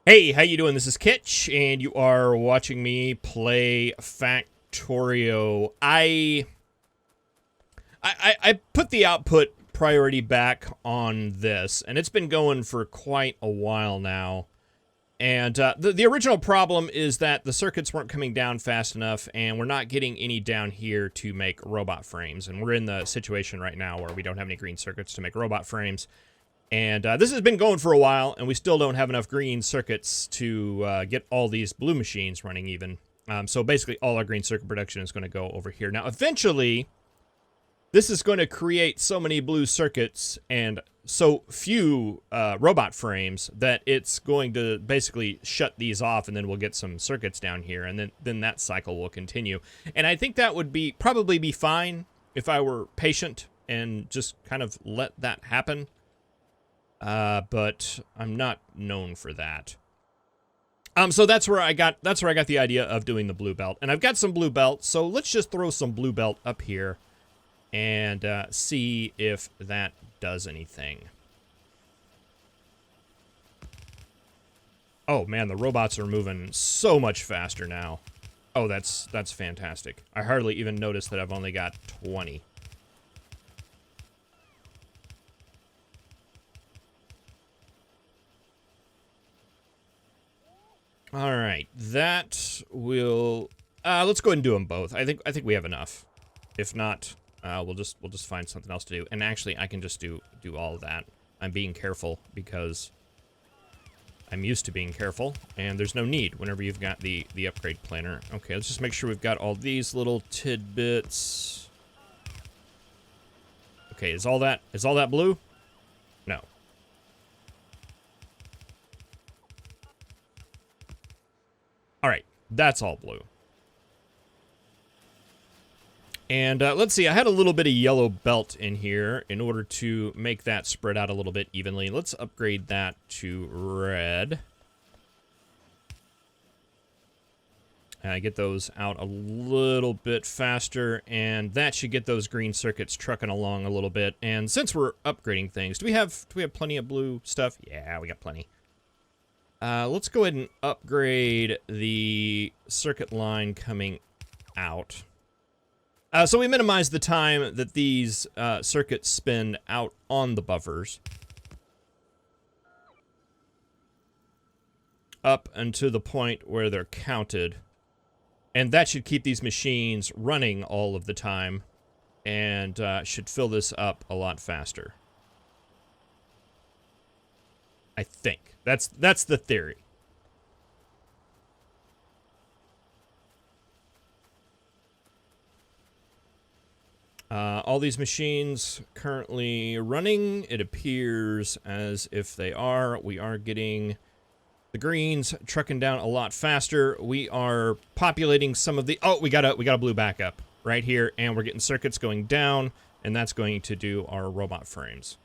Hey, how you doing? This is Kitch, and you are watching me play Factorio. I put the output priority back on this, and it's been going for quite a while now. And the original problem is that the circuits weren't coming down fast enough, and we're not getting any down here to make robot frames. And we're in the situation right now where we don't have any green circuits to make robot frames. And this has been going for a while, and we still don't have enough green circuits to get all these blue machines running even. So basically, all our green circuit production is going to go over here. Now, eventually, this is going to create so many blue circuits and so few robot frames that it's going to basically shut these off, and then we'll get some circuits down here, and then that cycle will continue. And I think that would probably be fine if I were patient and just kind of let that happen. But I'm not known for that. So that's where I got the idea of doing the blue belt. And I've got some blue belt, so let's just throw some blue belt up here and see if that does anything. Oh man, the robots are moving so much faster now. Oh, that's fantastic. I hardly even noticed that I've only got 20. All right, that will. Let's go ahead and do them both. I think we have enough. If not, we'll just find something else to do. And actually, I can just do all of that. I'm being careful because I'm used to being careful, and there's no need whenever you've got the upgrade planner. Okay, let's just make sure we've got all these little tidbits. Okay, is all that blue? No. All right, that's all blue. And let's see, I had a little bit of yellow belt in here in order to make that spread out a little bit evenly. Let's upgrade that to red. Get those out a little bit faster, and that should get those green circuits trucking along a little bit. And since we're upgrading things, do we have plenty of blue stuff? Yeah, we got plenty. Let's go ahead and upgrade the circuit line coming out. So we minimize the time that these circuits spend out on the buffers. Up until the point where they're counted. And that should keep these machines running all of the time. And should fill this up a lot faster. I think. That's the theory. All these machines currently running. It appears as if they are. We are getting the greens trucking down a lot faster. We are populating some of the... Oh, we got a blue backup right here, and we're getting circuits going down, and that's going to do our robot frames.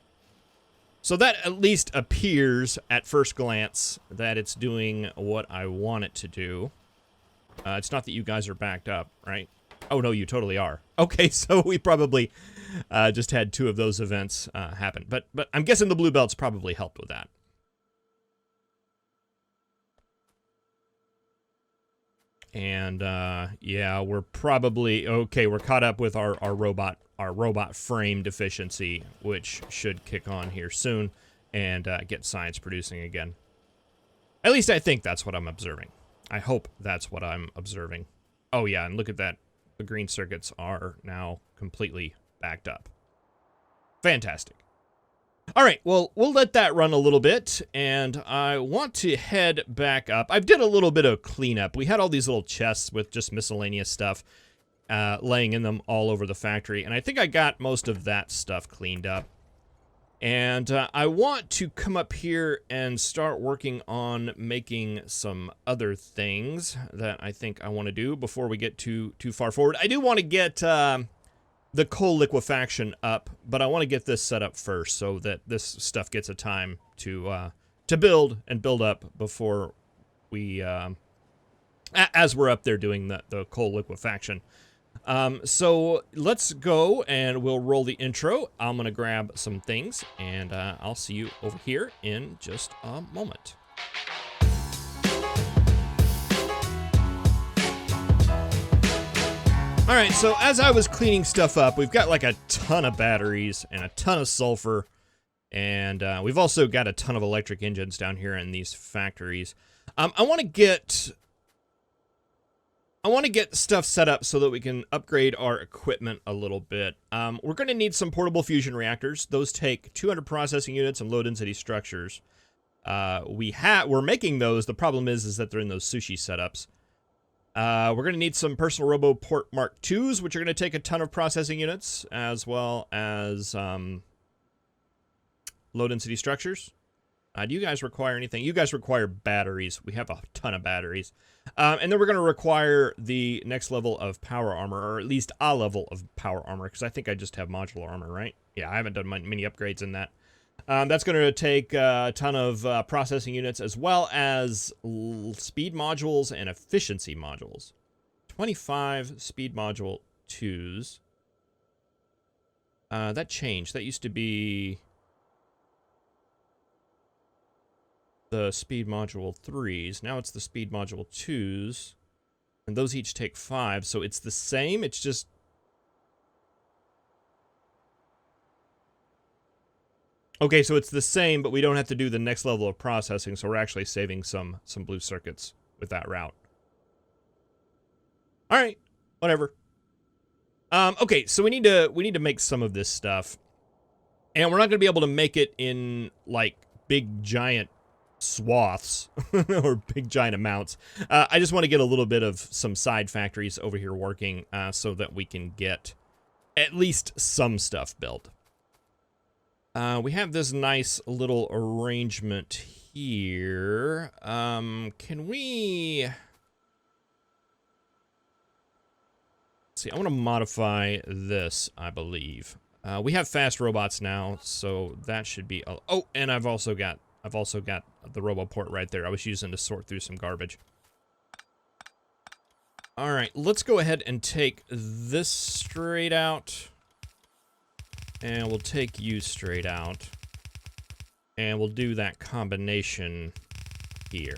So that at least appears at first glance that it's doing what I want it to do. It's not that you guys are backed up, right? Oh, no, you totally are. Okay, so we probably just had 2 of those events happen. But I'm guessing the blue belts probably helped with that. And, yeah, we're probably... Okay, we're caught up with our robot frame deficiency, which should kick on here soon and get science producing again. At least I think that's what I'm observing. I hope that's what I'm observing. Oh, yeah, and look at that. The green circuits are now completely backed up. Fantastic. All right, well, we'll let that run a little bit, and I want to head back up. I did a little bit of cleanup. We had all these little chests with just miscellaneous stuff laying in them all over the factory, and I think I got most of that stuff cleaned up. And I want to come up here and start working on making some other things that I think I want to do before we get too far forward. I do want to get the coal liquefaction up, but I want to get this set up first so that this stuff gets a time to build and build up before we, as we're up there doing the coal liquefaction. So let's go and we'll roll the intro. I'm going to grab some things and I'll see you over here in just a moment. All right, so as I was cleaning stuff up, we've got like a ton of batteries and a ton of sulfur, and we've also got a ton of electric engines down here in these factories. I want to get stuff set up so that we can upgrade our equipment a little bit. We're going to need some portable fusion reactors. Those take 200 processing units and low density structures. We're making those. The problem is that they're in those sushi setups. We're going to need some personal robo port Mark IIs, which are going to take a ton of processing units, as well as low density structures. Do you guys require anything? You guys require batteries. We have a ton of batteries. And then we're going to require the next level of power armor, or at least a level of power armor, because I think I just have modular armor, right? Yeah, I haven't done many upgrades in that. That's going to take a ton of processing units, as well as speed modules and efficiency modules. 25 speed module 2s. That changed. That used to be the speed module 3s. Now it's the speed module 2s. And those each take 5, so it's the same. It's just... Okay, so it's the same, but we don't have to do the next level of processing, so we're actually saving some blue circuits with that route. All right, whatever. Okay, so we need to make some of this stuff, and we're not going to be able to make it in like big giant swaths or big giant amounts. I just want to get a little bit of some side factories over here working, so that we can get at least some stuff built. We have this nice little arrangement here. Can we... Let's see, I want to modify this, I believe. We have fast robots now, so that should be... Oh, and I've also got the RoboPort right there. I was using to sort through some garbage. All right, let's go ahead and take this straight out. And we'll take you straight out. And we'll do that combination here.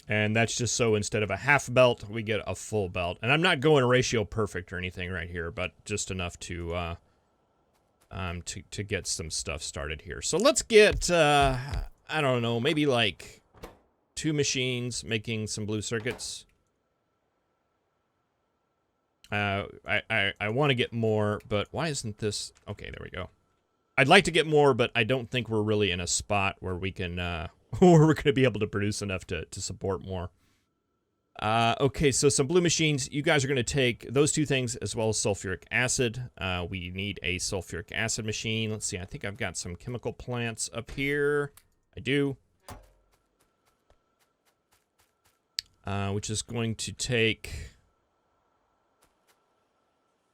And that's just so instead of a half belt, we get a full belt. And I'm not going ratio perfect or anything right here, but just enough to get some stuff started here. So let's get, I don't know, maybe like 2 machines making some blue circuits. I want to get more, but why isn't this... Okay, there we go. I'd like to get more, but I don't think we're really in a spot where we can, where we're going to be able to produce enough to support more. Okay, so some blue machines. You guys are going to take those 2 things as well as sulfuric acid. We need a sulfuric acid machine. Let's see, I think I've got some chemical plants up here. I do. Which is going to take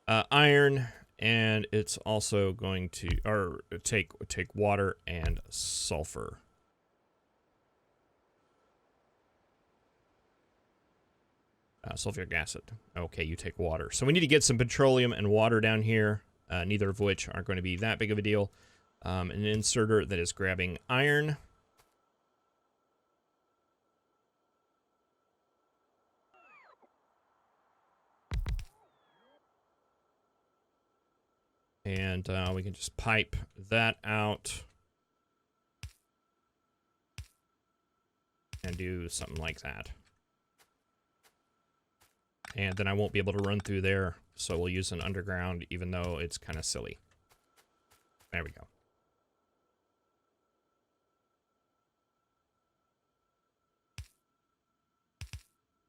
iron, and it's also going to take water and sulfur. Sulfuric acid. Okay, you take water. So we need to get some petroleum and water down here, neither of which aren't going to be that big of a deal. An inserter that is grabbing iron. And we can just pipe that out and do something like that. And then I won't be able to run through there, so we'll use an underground, even though it's kind of silly. There we go.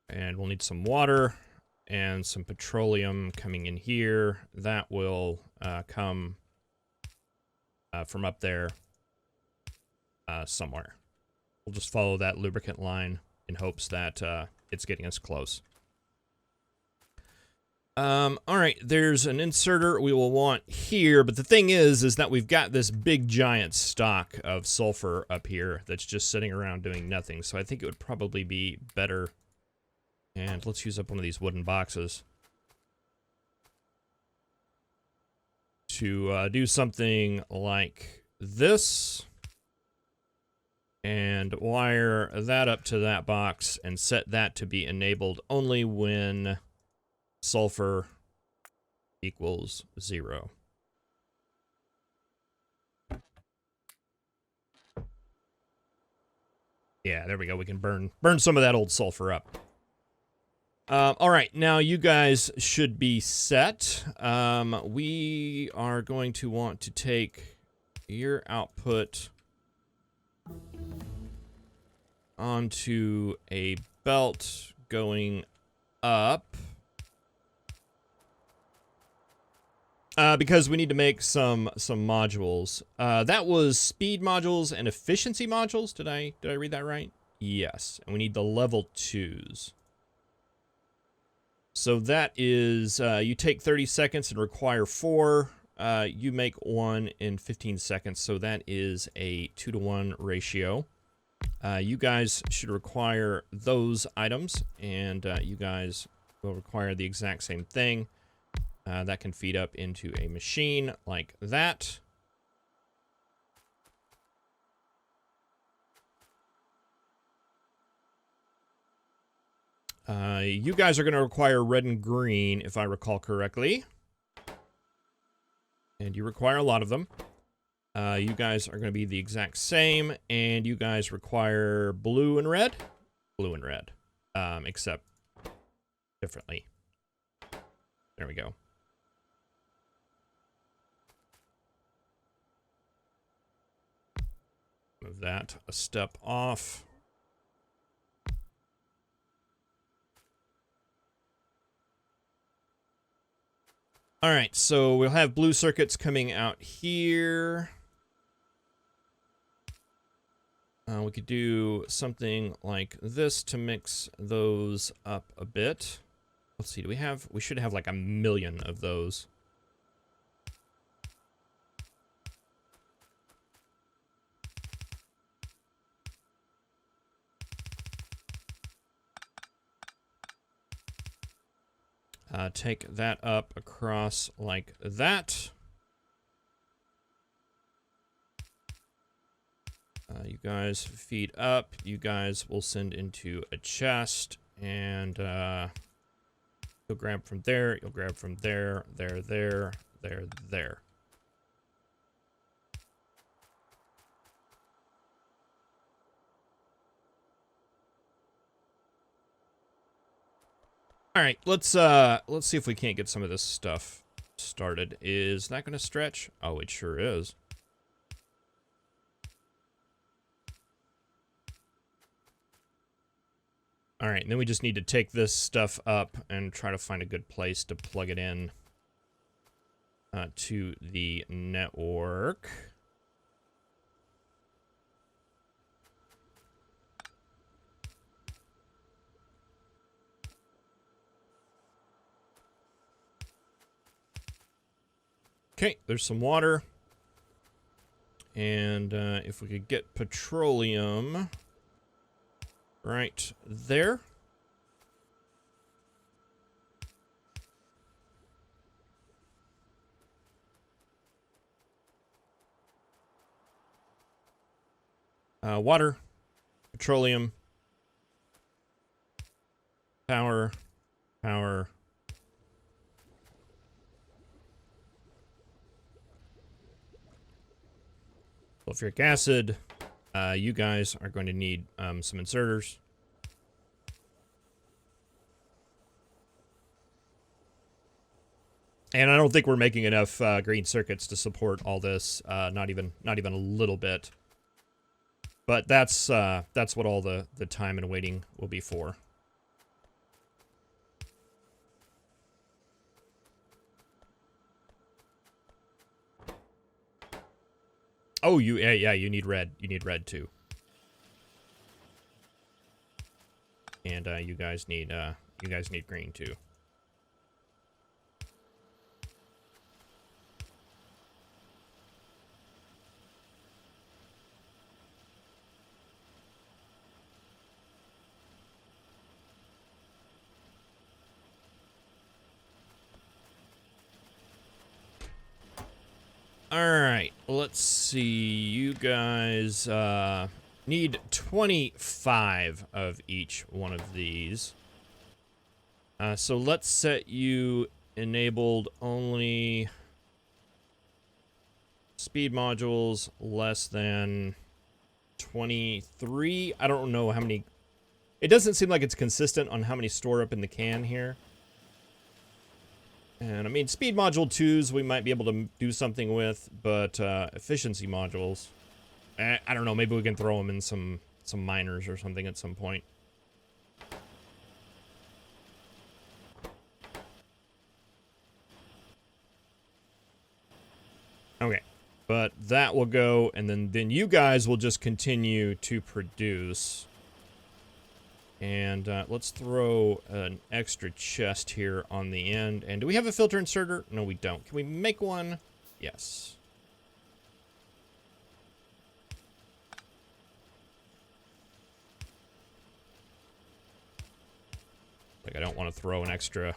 And we'll need some water and some petroleum coming in here. That will come from up there somewhere. We'll just follow that lubricant line in hopes that it's getting us close. All right, there's an inserter we will want here, but the thing is that we've got this big giant stock of sulfur up here that's just sitting around doing nothing, so I think it would probably be better. And let's use up one of these wooden boxes to do something like this. and wire that up to that box and set that to be enabled only when sulfur equals 0. Yeah, there we go. We can burn some of that old sulfur up. All right, now you guys should be set. We are going to want to take your output onto a belt going up. Because we need to make some modules. That was speed modules and efficiency modules. Did I read that right? Yes, and we need the level 2s. So that is, you take 30 seconds and require 4. You make 1 in 15 seconds, so that is a 2-to-1 ratio. You guys should require those items, and you guys will require the exact same thing. That can feed up into a machine like that. You guys are going to require red and green, if I recall correctly. And you require a lot of them. You guys are going to be the exact same, and you guys require blue and red. Blue and red, except differently. There we go. Move that a step off. All right, so we'll have blue circuits coming out here. We could do something like this to mix those up a bit. Let's see, we should have like 1,000,000 of those. Take that up across like that. You guys feed up. You guys will send into a chest, and you'll grab from there. You'll grab from there, there. All right, let's see if we can't get some of this stuff started. Is that going to stretch? Oh, it sure is. All right, and then we just need to take this stuff up and try to find a good place to plug it in to the network. Okay, there's some water. And if we could get petroleum right there. Water, petroleum, power. Sulfuric acid. You guys are going to need some inserters. And I don't think we're making enough green circuits to support all this. Not even a little bit. But that's what all the time and waiting will be for. Oh, yeah, you need red. You need red too. And you guys need green too. All right, let's see. You guys Need 25 of each one of these. So let's set you enabled only speed modules less than 23. I don't know how many. It doesn't seem like it's consistent on how many store up in the can here. And I mean, speed module 2s we might be able to do something with, but efficiency modules, I don't know, maybe we can throw them in some miners or something at some point. Okay, but that will go, and then you guys will just continue to produce. And let's throw an extra chest here on the end. And do we have a filter inserter? No, we don't. Can we make one? Yes. Like, I don't want to throw an extra...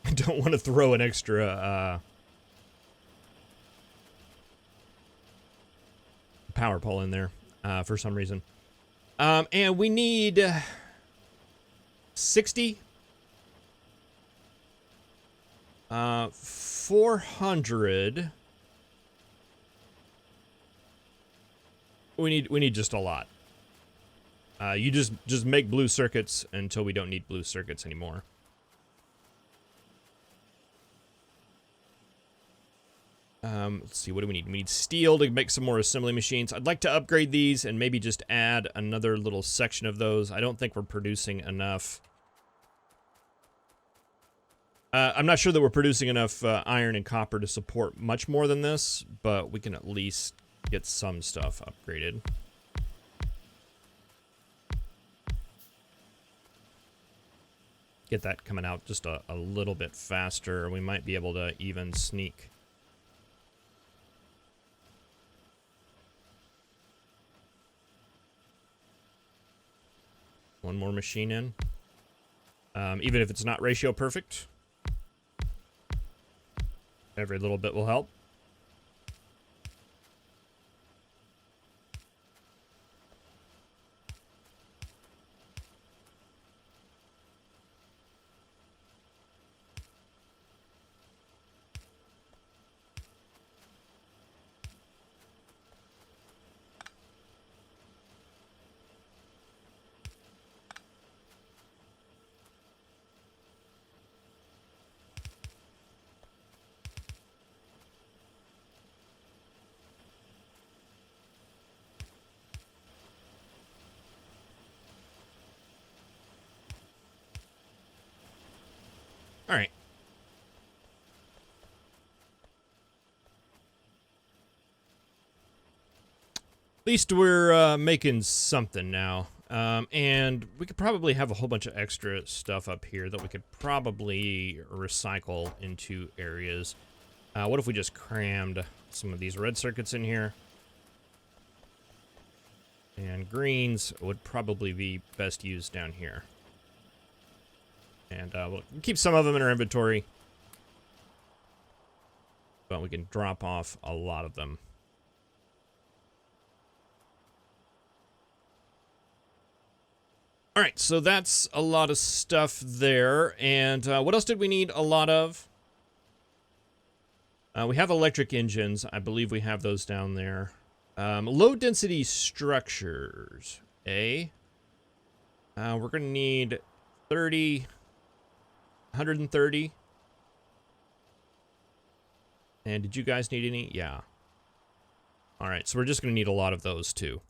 I don't want to throw an extra power pole in there for some reason. And we need 60. 400. We need just a lot. You just make blue circuits until we don't need blue circuits anymore. Let's see, what do we need? We need steel to make some more assembly machines. I'd like to upgrade these and maybe just add another little section of those. I don't think we're producing enough. I'm not sure that we're producing enough iron and copper to support much more than this, but we can at least get some stuff upgraded. Get that coming out just a little bit faster. We might be able to even sneak one more machine in, even if it's not ratio perfect. Every little bit will help. All right. At least we're making something now. And we could probably have a whole bunch of extra stuff up here that we could probably recycle into areas. What if we just crammed some of these red circuits in here? And greens would probably be best used down here. And we'll keep some of them in our inventory. But we can drop off a lot of them. Alright, so that's a lot of stuff there. And what else did we need a lot of? We have electric engines. I believe we have those down there. Low density structures. We're going to need 30... 130. And did you guys need any? Yeah. All right, so we're just going to need a lot of those too.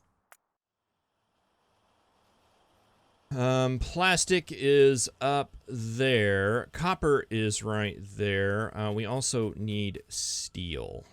Plastic is up there. Copper is right there. We also need steel.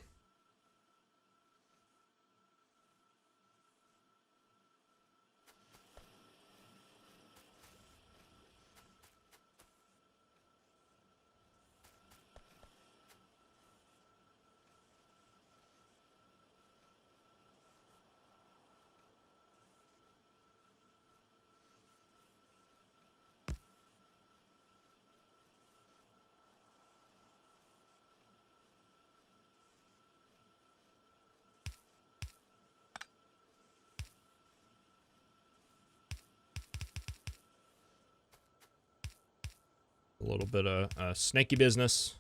A little bit of snaky business.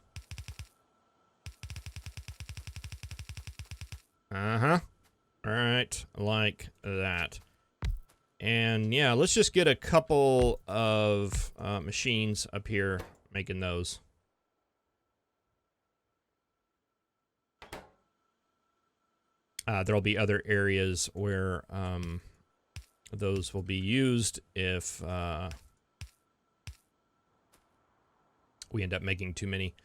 Uh-huh. All right, like that. And yeah, let's just get a couple of machines up here making those. There'll be other areas where those will be used if we end up making too many.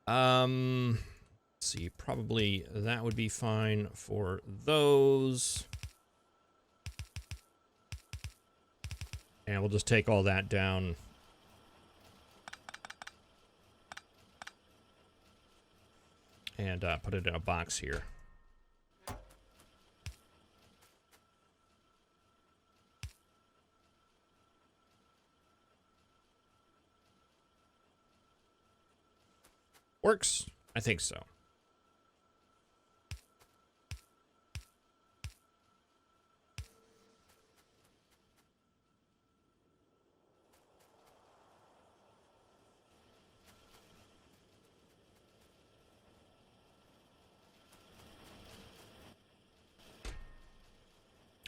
Let's see, probably that would be fine for those. And we'll just take all that down. And put it in a box here. Works? I think so.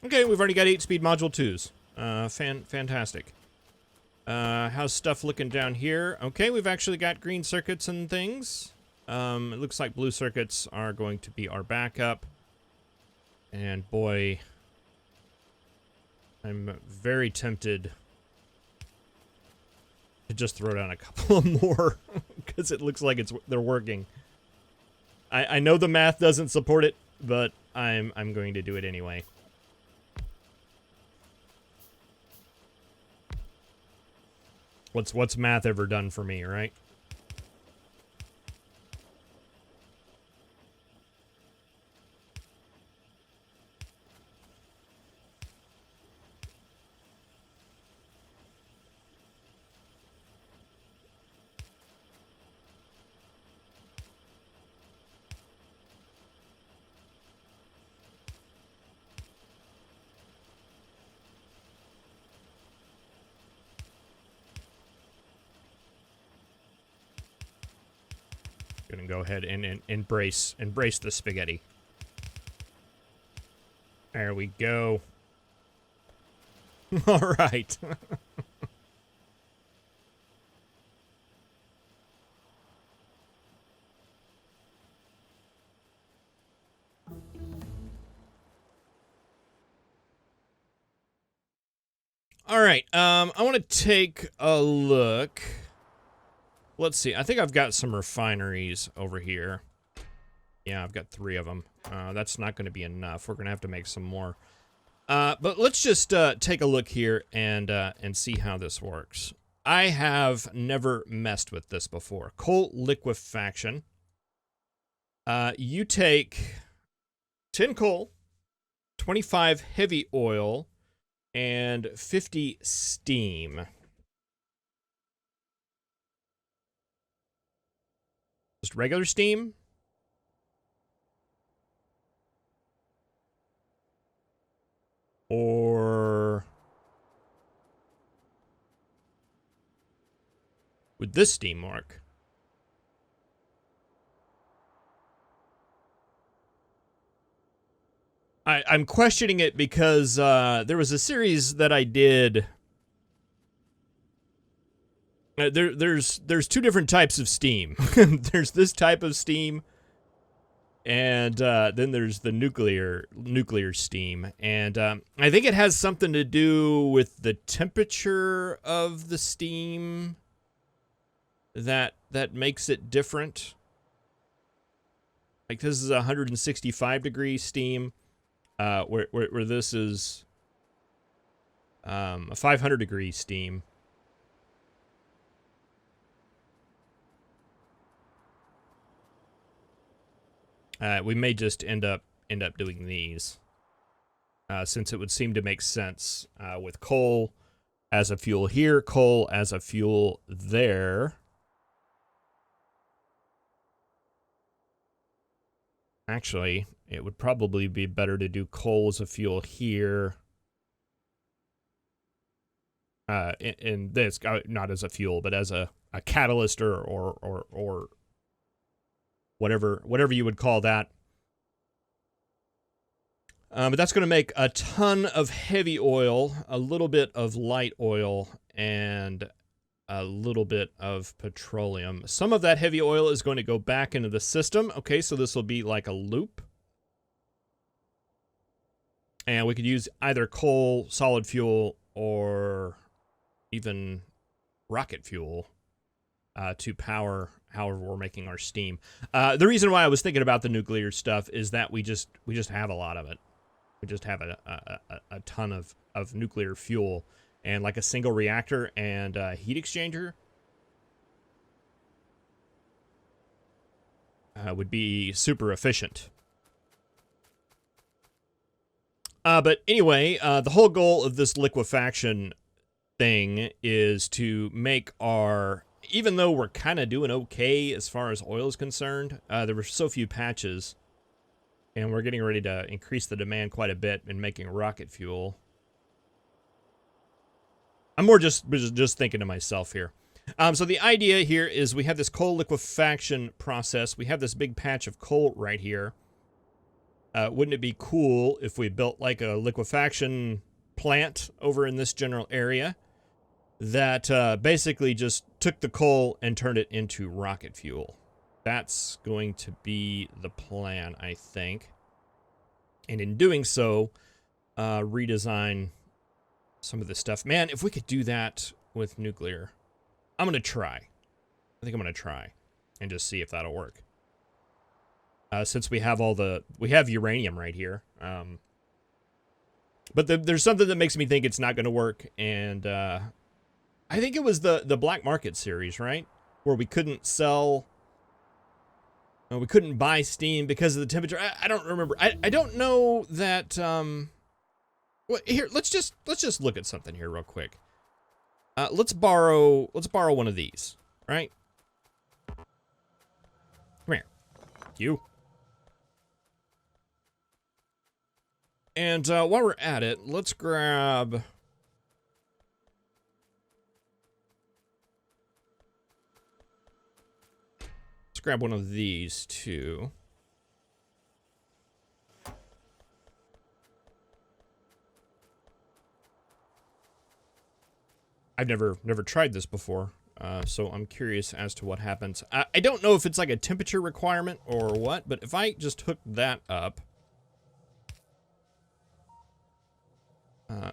Okay, we've already got 8-speed module 2s. Fantastic. How's stuff looking down here? Okay, we've actually got green circuits and things. It looks like blue circuits are going to be our backup. And boy, I'm very tempted to just throw down a couple of more because it looks like they're working. I know the math doesn't support it, but I'm going to do it anyway. What's math ever done for me, right? Gonna go ahead and embrace the spaghetti. There we go. All right. All right. I want to take a look. Let's see. I think I've got some refineries over here. Yeah, I've got 3 of them. That's not going to be enough. We're going to have to make some more. But let's just take a look here and see how this works. I have never messed with this before. Coal liquefaction. You take 10 coal, 25 heavy oil, and 50 steam. Just regular steam. Or would this steam work? I'm questioning it because there was a series that I did. There's 2 different types of steam. There's this type of steam, and then there's the nuclear steam, and I think it has something to do with the temperature of the steam that makes it different. Like this is 165 degree steam, where this is a 500 degree steam. We may just end up doing these, since it would seem to make sense with coal as a fuel here, coal as a fuel there. Actually, it would probably be better to do coal as a fuel here. in this, not as a fuel, but as a catalyst or whatever you would call that. But that's going to make a ton of heavy oil, a little bit of light oil, and a little bit of petroleum. Some of that heavy oil is going to go back into the system. Okay, so this will be like a loop. And we could use either coal, solid fuel, or even rocket fuel to power however we're making our steam. The reason why I was thinking about the nuclear stuff is that we just have a lot of it. We just have a ton of nuclear fuel, and like a single reactor and a heat exchanger would be super efficient. But anyway, the whole goal of this liquefaction thing is to make our, even though we're kind of doing okay as far as oil is concerned, there were so few patches, and we're getting ready to increase the demand quite a bit in making rocket fuel. I'm more just thinking to myself here. So the idea here is we have this coal liquefaction process. We have this big patch of coal right here. Wouldn't it be cool if we built like a liquefaction plant over in this general area that basically just took the coal and turned it into rocket fuel? That's going to be the plan, I think. And in doing so, redesign some of this stuff. Man, if we could do that with nuclear, I'm going to try. I think I'm going to try and just see if that'll work. Since we have we have uranium right here. But there's something that makes me think it's not going to work. And I think it was the Black Market series, right? Where we couldn't sell... we couldn't buy steam because of the temperature. I don't remember. I don't know that... well, here, let's just look at something here real quick. Let's borrow one of these, right? Come here. You. And while we're at it, let's grab... Let's grab one of these, too. I've never tried this before, so I'm curious as to what happens. I don't know if it's like a temperature requirement or what, but if I just hook that up...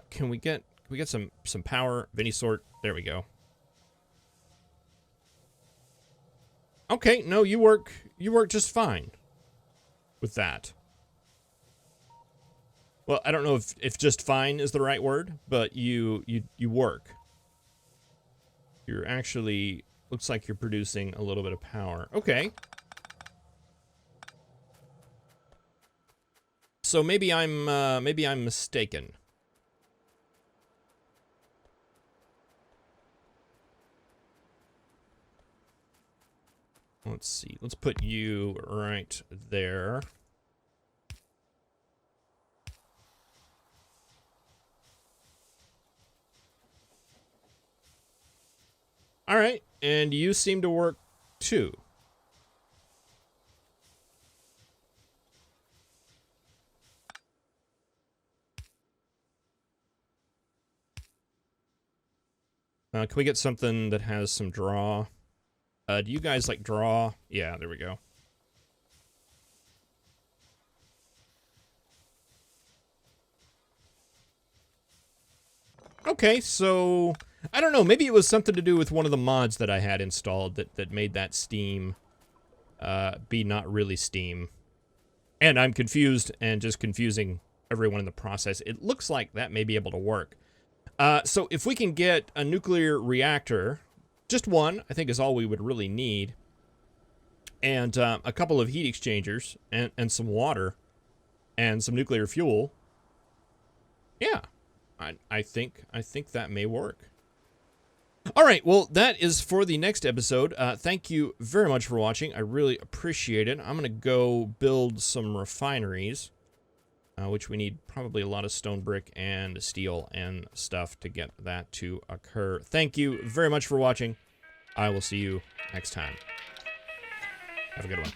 can we get some power of any sort? There we go. Okay, no, you work just fine with that. Well, I don't know if just fine is the right word, but you work. You're actually, looks like you're producing a little bit of power. Okay. So maybe I'm mistaken. Let's see. Let's put you right there. All right, and you seem to work too. Can we get something that has some draw? Do you guys like draw? Yeah, there we go. Okay, so I don't know. Maybe it was something to do with one of the mods that I had installed that made that steam be not really steam. And I'm confused and just confusing everyone in the process. It looks like that may be able to work. So if we can get a nuclear reactor, just one, I think is all we would really need, and a couple of heat exchangers and some water and some nuclear fuel. Yeah, I think that may work. All right, well, that is for the next episode. Thank you very much for watching. I really appreciate it. I'm going to go build some refineries. which we need probably a lot of stone brick and steel and stuff to get that to occur. Thank you very much for watching. I will see you next time. Have a good one.